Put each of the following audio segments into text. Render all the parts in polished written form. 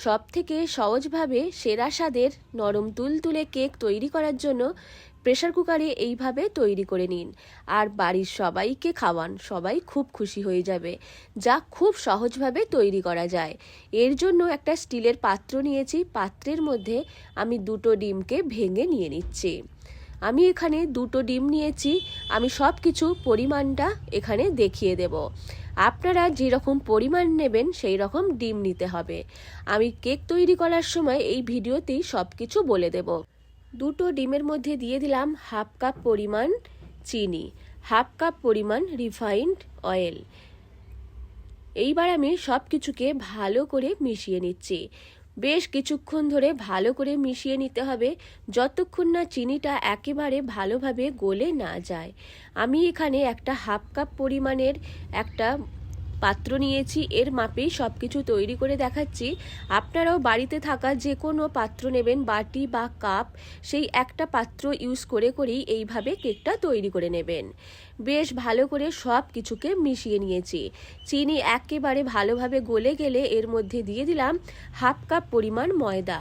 সবথেকে সহজভাবে সেরা স্বাদের নরম তুলতুলে কেক তৈরি করার জন্য প্রেসার কুকারে এইভাবে তৈরি করে নিন আর বাড়ির সবাইকে খাওয়ান, সবাই খুব খুশি হয়ে যাবে। যা খুব সহজভাবে তৈরি করা যায়। এর জন্য একটা স্টিলের পাত্র নিয়েছি, পাত্রের মধ্যে আমি 2টো ডিমকে ভেঙে নিয়ে নিচ্ছি। আমি এখানে 2টো ডিম নিয়েছি, আমি সব কিছু পরিমাণটা এখানে দেখিয়ে দেব। আপনারা যেরকম পরিমাণ নেবেন সেই রকম ডিম নিতে হবে। আমি কেক তৈরি করার সময় এই ভিডিওতেই সব কিছু বলে দেব। 2টো ডিমের মধ্যে দিয়ে দিলাম 1/2 কাপ পরিমাণ চিনি, 1/2 কাপ পরিমাণ রিফাইন্ড অয়েল। এইবার আমি সব কিছুকে ভালো করে মিশিয়ে নিচ্ছি। বেশ কিছুক্ষণ ধরে ভালো করে মিশিয়ে নিতে হবে, যতক্ষণ না চিনিটা একেবারে ভালোভাবে গলে না যায়। আমি এখানে একটা 1/2 কাপ পরিমাণের একটা পাত্র নিয়েছি, এর মাপেই সব কিছু তৈরি করে দেখাচ্ছি। আপনারাও বাড়িতে থাকা যে কোনো পাত্র নেবেন, বাটি বা কাপ, সেই একটা পাত্র ইউজ করেই এইভাবে কেকটা তৈরি করে নেবেন। বেশ ভালো করে সব কিছুকে মিশিয়ে নিয়েছি। চিনি একেবারে ভালোভাবে গলে গেলে এর মধ্যে দিয়ে দিলাম 1/2 কাপ পরিমাণ ময়দা।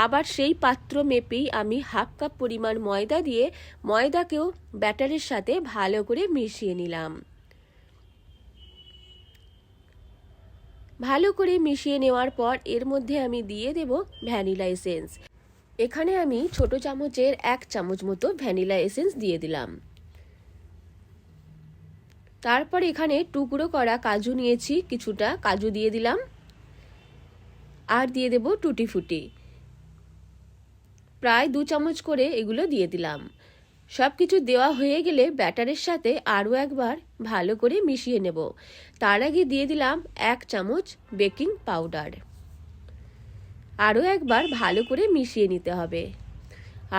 আবার সেই পাত্র মেপেই আমি 1/2 কাপ পরিমাণ ময়দা দিয়ে ময়দাকেও ব্যাটারের সাথে ভালো করে মিশিয়ে নিলাম। ভালো করে মিশিয়ে নেওয়ার পর এর মধ্যে আমি দিয়ে দেব ভ্যানিলা এসেন্স। এখানে আমি ছোট চামচের 1 চামচ মতো ভ্যানিলা এসেন্স দিয়ে দিলাম। তারপর এখানে টুকরো করা কাজু নিয়েছি, কিছুটা কাজু দিয়ে দিলাম। আর দিয়ে দেব টুটি ফুটি, প্রায় 2 চামচ করে এগুলো দিয়ে দিলাম। সব কিছু দেওয়া হয়ে গেলে ব্যাটারের সাথে আরও একবার ভালো করে মিশিয়ে নেব। তার আগে দিয়ে দিলাম 1 চামচ বেকিং পাউডার। আরও একবার ভালো করে মিশিয়ে নিতে হবে।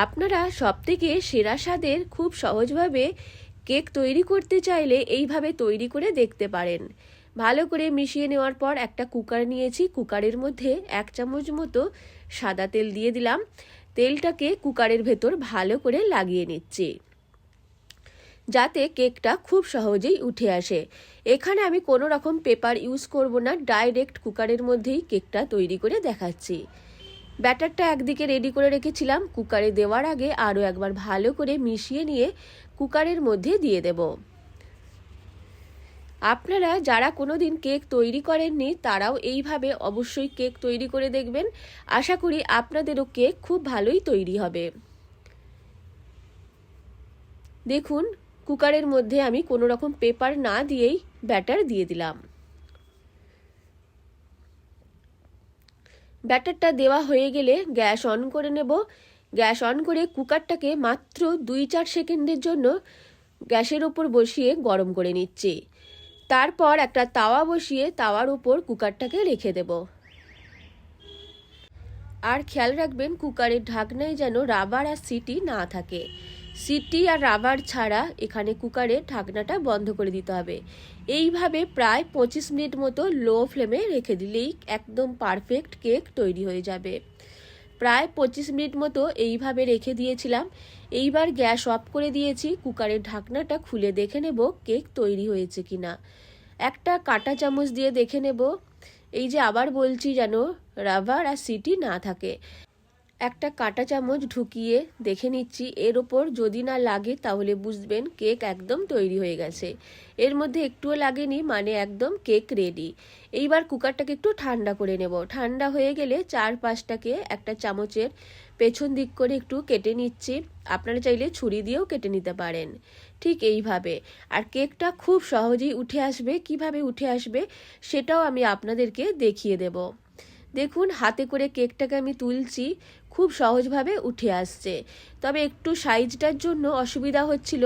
আপনারা সবথেকে সেরা স্বাদের খুব সহজভাবে কেক তৈরি করতে চাইলে এইভাবে তৈরি করে দেখতে পারেন। ভালো করে মিশিয়ে নেওয়ার পর একটা কুকার নিয়েছি, কুকারের মধ্যে 1 চামচ মতো সাদা তেল দিয়ে দিলাম। তেলটাকে কুকারের ভেতর ভালো করে লাগিয়ে নিচ্ছি, যাতে কেকটা খুব সহজেই উঠে আসে। এখানে আমি কোনো রকম পেপার ইউজ করব না, ডাইরেক্ট কুকারের মধ্যেই কেকটা তৈরি করে দেখাচ্ছি। ব্যাটারটা একদিকে রেডি করে রেখেছিলাম, কুকারে দেওয়ার আগে আরও একবার ভালো করে মিশিয়ে নিয়ে কুকারের মধ্যে দিয়ে দেব। আপনারা যারা কোনোদিন কেক তৈরি করেননি তারাও এইভাবে অবশ্যই কেক তৈরি করে দেখবেন। আশা করি আপনাদেরও কেক খুব ভালোই তৈরি হবে। দেখুন, কুকারের মধ্যে আমি কোনো রকম পেপার না দিয়েই ব্যাটার দিয়ে দিলাম। ব্যাটারটা দেওয়া হয়ে গেলে গ্যাস অন করে নেব। গ্যাস অন করে কুকারটাকে মাত্র 2-4 সেকেন্ডের জন্য গ্যাসের ওপর বসিয়ে গরম করে নিচ্ছি। তারপর একটা তাওয়া বসিয়ে তাওয়ার উপর কুকারটাকে রেখে দেব। আর খেয়াল রাখবেন কুকারের ঢাকনায় যেন রাবার আর সিটি না থাকে। সিটি আর রাবার ছাড়া এখানে কুকারের ঢাকনাটা বন্ধ করে দিতে হবে। এইভাবে প্রায় 25 মিনিট মতো লো ফ্লেমে রেখে দিলেই একদম পারফেক্ট কেক তৈরি হয়ে যাবে। প্রায় 25 মিনিট মতো এইভাবে রেখে দিয়েছিলাম। এইবার গ্যাস অফ করে দিয়েছি, কুকারের ঢাকনাটা খুলে দেখে নেব কেক তৈরি হয়েছে কিনা। একটা কাঁটা চামচ দিয়ে দেখে নেব, এই যে আবার বলছি যেন রাবার আর সিটি না থাকে। একটা কাঁটা চামচ ঢুকিয়ে দেখে নিচ্ছি, এর ওপর যদি না লাগে তাহলে বুঝবেন কেক একদম তৈরি হয়ে গেছে। এর মধ্যে একটুও লাগেনি, মানে একদম কেক রেডি। এইবার কুকারটাকে একটু ঠান্ডা করে নেব। ঠান্ডা হয়ে গেলে 4-5টাকে একটা চামচের পেছন দিক করে একটু কেটে নিচ্ছি। আপনারা চাইলে ছুরি দিয়েও কেটে নিতে পারেন, ঠিক এইভাবে। আর কেকটা খুব সহজেই উঠে আসবে। কিভাবে উঠে আসবে সেটাও আমি আপনাদেরকে দেখিয়ে দেব। দেখুন, হাতে করে কেকটাকে আমি তুলছি, খুব সহজভাবে উঠে আসছে। তবে একটু সাইজটার জন্য অসুবিধা হচ্ছিল,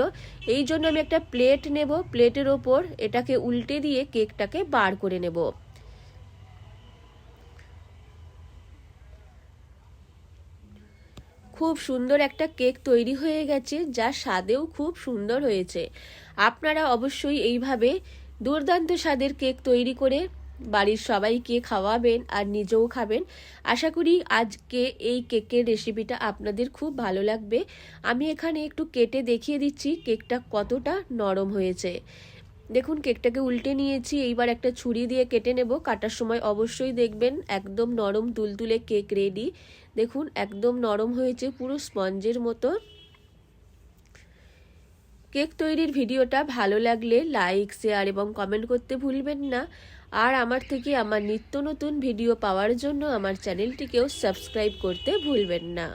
এই জন্য আমি একটা প্লেট নেব, প্লেটের ওপর এটাকে উল্টে দিয়ে কেকটাকে বার করে নেব। খুব সুন্দর একটা কেক তৈরি হয়ে গেছে, যা স্বাদেও খুব সুন্দর হয়েছে। আপনারা অবশ্যই এইভাবে দুর্দান্ত স্বাদের কেক তৈরি করে বাড়ির সবাইকে খাওয়াবেন আর নিজেও খাবেন। আশা করি আজকে এই কেকের রেসিপিটা আপনাদের খুব ভালো লাগবে। আমি এখানে একটু কেটে দেখিয়ে দিচ্ছি কেকটা কতটা নরম হয়েছে। দেখুন কেকটাকে উল্টে নিয়েছি, এইবার একটা ছুরি দিয়ে কেটে নেব। কাটার সময় অবশ্যই দেখবেন একদম নরম তুলতুলে কেক রেডি। দেখুন একদম নরম হয়েছে, পুরো স্পঞ্জের মতো। কেক তৈরির ভিডিওটা ভালো লাগলে লাইক, শেয়ার এবং কমেন্ট করতে ভুলবেন না। আর আমার থেকে আমার নিত্য নতুন ভিডিও পাওয়ার জন্য আমার চ্যানেলটিকেও সাবস্ক্রাইব করতে ভুলবেন না।